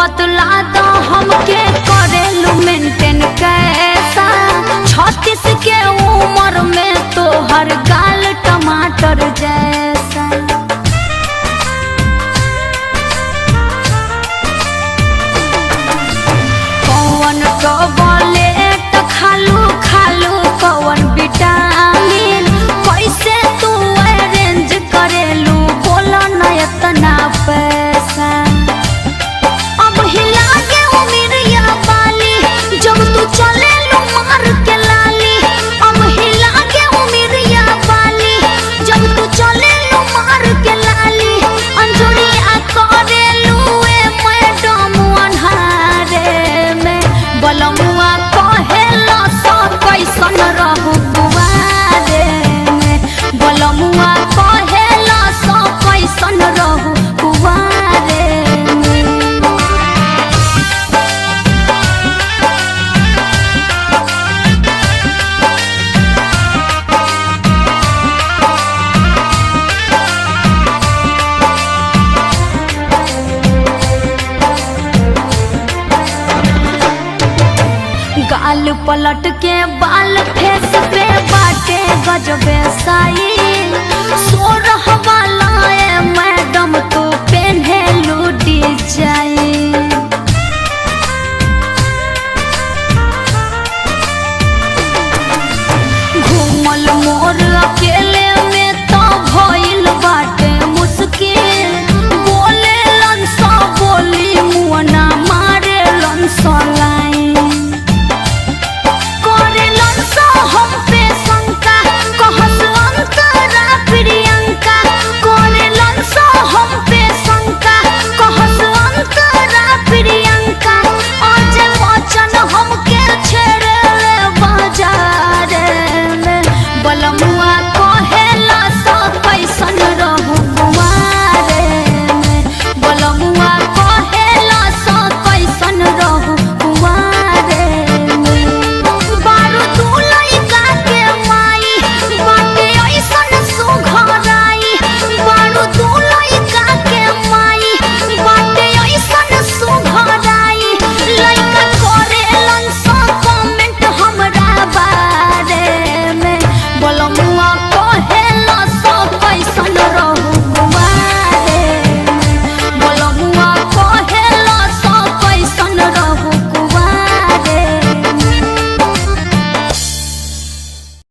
बतला दो हमके करेलू मेंटेन कैसा 36 के उम्र में तो हर गाल टमाटर जैसा। कौन टॉबलेट खालू खालू कौन विटामिन कैसे तू अरेंज करेलू बोला न इतना पैसा। अब हिला के उमिरिया बाली जब तू चलेलू मार के लाली। अब हिला के उमिरिया बाली जब तू चलेलू मार के लाली। अंजुरिया करेलू ए मैडम अन्हारे में बलमुआ कहेला सो कैसन रहू कुवारे में। बलमुआ कहेला सो कैसन रहू कुवारे में। गाल पलट के बाल फेस पे बाटे गजबे साई। सोरह वाला ए मैडम तो पेन्हेलू डिजाइन। घूमल मोर अकेले में तो भइल बाटे मुश्किल। बोले लंसा बोली मुअना मारे लंसा लाइन। हम पे शंका कहस अंतरा प्रियंका। कोने लंसा हम पे शंका कहस अंतरा प्रियंका। आज वचन हमके छेड़े बाजार में बलमुआ कहेला